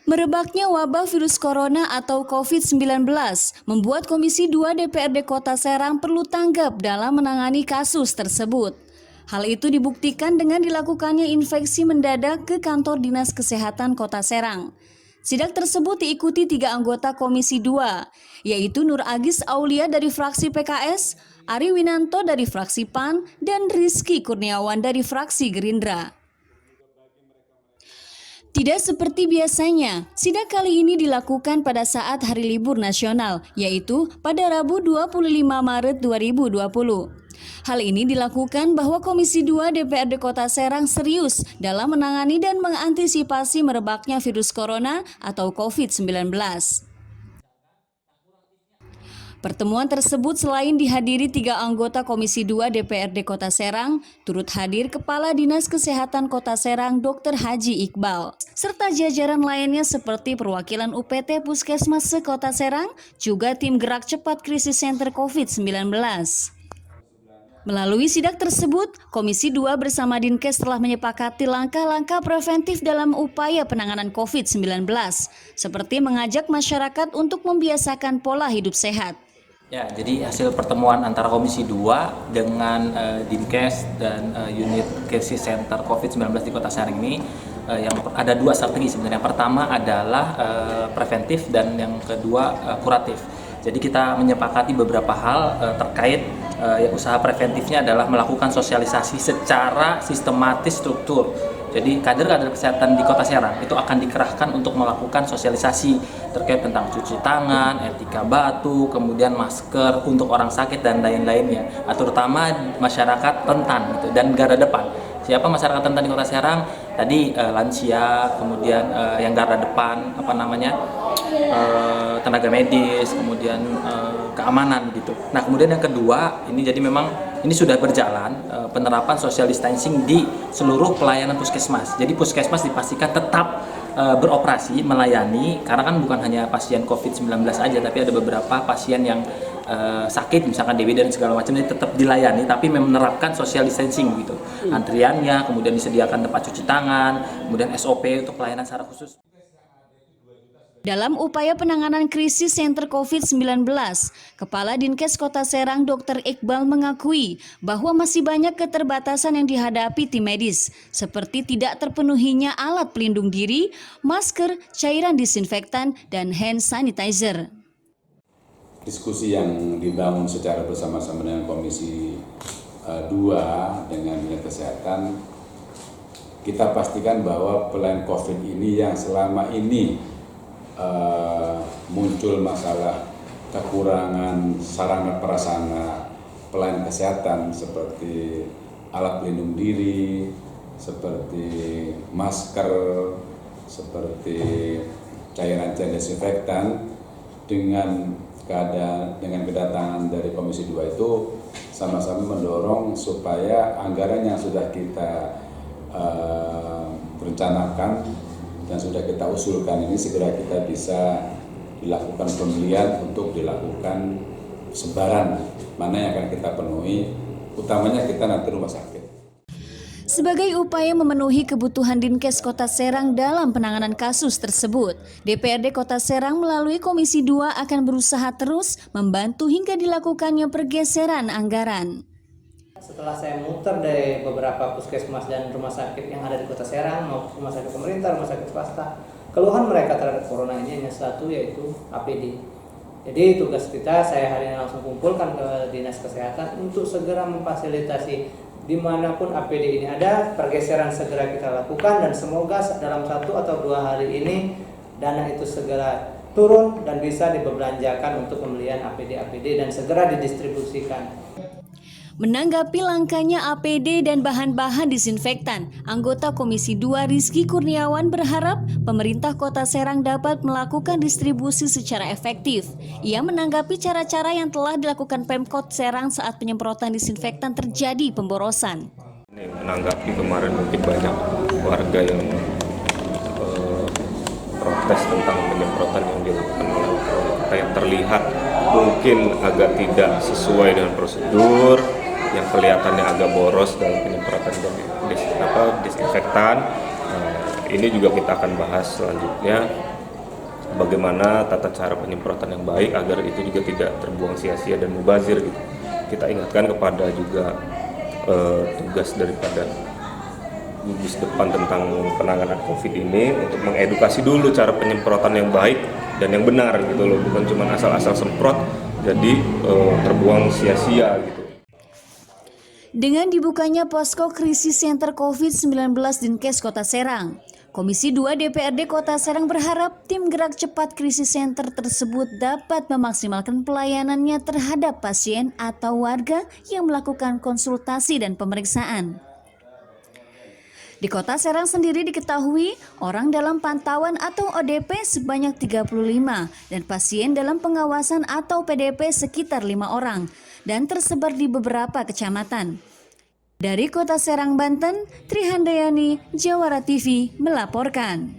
Merebaknya wabah virus corona atau COVID-19 membuat Komisi 2 DPRD Kota Serang perlu tanggap dalam menangani kasus tersebut. Hal itu dibuktikan dengan dilakukannya inspeksi mendadak ke kantor Dinas Kesehatan Kota Serang. Sidak tersebut diikuti 3 anggota Komisi 2, yaitu Nur Agis Aulia dari fraksi PKS, Ari Winanto dari fraksi PAN, dan Rizky Kurniawan dari fraksi Gerindra. Tidak seperti biasanya, sidak kali ini dilakukan pada saat hari libur nasional, yaitu pada Rabu 25 Maret 2020. Hal ini dilakukan bahwa Komisi 2 DPRD Kota Serang serius dalam menangani dan mengantisipasi merebaknya virus corona atau COVID-19. Pertemuan tersebut selain dihadiri 3 anggota Komisi 2 DPRD Kota Serang, turut hadir Kepala Dinas Kesehatan Kota Serang Dr. Haji Iqbal, serta jajaran lainnya seperti perwakilan UPT Puskesmas se-Kota Serang, juga tim gerak cepat krisis center COVID-19. Melalui sidak tersebut, Komisi 2 bersama Dinkes telah menyepakati langkah-langkah preventif dalam upaya penanganan COVID-19, seperti mengajak masyarakat untuk membiasakan pola hidup sehat. Ya, jadi hasil pertemuan antara Komisi 2 dengan Dinkes dan unit krisis center COVID-19 di Kota Serang ini yang ada 2 strategi sebenarnya. Yang pertama adalah preventif dan yang kedua kuratif. Jadi kita menyepakati beberapa hal terkait usaha preventifnya adalah melakukan sosialisasi secara sistematis struktur. Jadi kader-kader kesehatan di Kota Serang itu akan dikerahkan untuk melakukan sosialisasi terkait tentang cuci tangan, etika batu, kemudian masker untuk orang sakit dan lain-lainnya. Terutama masyarakat rentan gitu, dan garda depan. Siapa masyarakat rentan di Kota Serang? Tadi lansia, kemudian yang garda depan, tenaga medis, kemudian keamanan gitu. Nah, kemudian yang kedua, ini jadi memang ini sudah berjalan penerapan social distancing di seluruh pelayanan puskesmas. Jadi puskesmas dipastikan tetap beroperasi, melayani, karena kan bukan hanya pasien COVID-19 aja, tapi ada beberapa pasien yang sakit, misalkan DBD dan segala macam, ini tetap dilayani, tapi menerapkan social distancing gitu. Antriannya, kemudian disediakan tempat cuci tangan, kemudian SOP untuk pelayanan secara khusus. Dalam upaya penanganan krisis center COVID-19, Kepala Dinkes Kota Serang Dr. Iqbal mengakui bahwa masih banyak keterbatasan yang dihadapi tim medis, seperti tidak terpenuhinya alat pelindung diri, masker, cairan disinfektan, dan hand sanitizer. Diskusi yang dibangun secara bersama-sama dengan Komisi 2 dengan Dinas Kesehatan, kita pastikan bahwa pelayanan COVID ini yang selama ini muncul masalah kekurangan sarana prasarana pelayanan kesehatan seperti alat pelindung diri, seperti masker, seperti cairan-cairan desinfektan. Dengan kedatangan dari Komisi 2 itu sama-sama mendorong supaya anggaran yang sudah kita rencanakan dan sudah kita usulkan ini segera kita bisa dilakukan pembelian untuk dilakukan sebaran mana yang akan kita penuhi, utamanya kita nanti rumah sakit. Sebagai upaya memenuhi kebutuhan Dinkes Kota Serang dalam penanganan kasus tersebut, DPRD Kota Serang melalui Komisi 2 akan berusaha terus membantu hingga dilakukannya pergeseran anggaran. Setelah saya muter dari beberapa puskesmas dan rumah sakit yang ada di Kota Serang, maupun rumah sakit pemerintah, rumah sakit swasta, keluhan mereka terhadap corona ini hanya satu, yaitu APD. Jadi tugas kita, saya hari ini langsung kumpulkan ke Dinas Kesehatan untuk segera memfasilitasi dimanapun APD ini ada, pergeseran segera kita lakukan, dan semoga dalam 1 atau 2 hari ini dana itu segera turun dan bisa dibelanjakan untuk pembelian APD dan segera didistribusikan. Menanggapi langkanya APD dan bahan-bahan disinfektan, anggota Komisi 2 Rizky Kurniawan berharap pemerintah Kota Serang dapat melakukan distribusi secara efektif. Ia menanggapi cara-cara yang telah dilakukan Pemkot Serang saat penyemprotan disinfektan terjadi pemborosan. Menanggapi kemarin mungkin banyak warga yang protes tentang penyemprotan yang dilakukan oleh kota yang terlihat mungkin agak tidak sesuai dengan prosedur, yang kelihatannya agak boros dalam penyemprotan disinfektan. Ini juga kita akan bahas selanjutnya bagaimana tata cara penyemprotan yang baik agar itu juga tidak terbuang sia-sia dan mubazir gitu. Kita ingatkan kepada juga tugas daripada gugus depan tentang penanganan COVID ini untuk mengedukasi dulu cara penyemprotan yang baik dan yang benar gitu loh, bukan cuma asal-asal semprot jadi terbuang sia-sia gitu. Dengan dibukanya posko krisis center COVID-19 Dinkes Kota Serang, Komisi 2 DPRD Kota Serang berharap tim gerak cepat krisis center tersebut dapat memaksimalkan pelayanannya terhadap pasien atau warga yang melakukan konsultasi dan pemeriksaan. Di Kota Serang sendiri diketahui orang dalam pantauan atau ODP sebanyak 35 dan pasien dalam pengawasan atau PDP sekitar 5 orang dan tersebar di beberapa kecamatan. Dari Kota Serang, Banten, Trihandayani, Jawara TV melaporkan.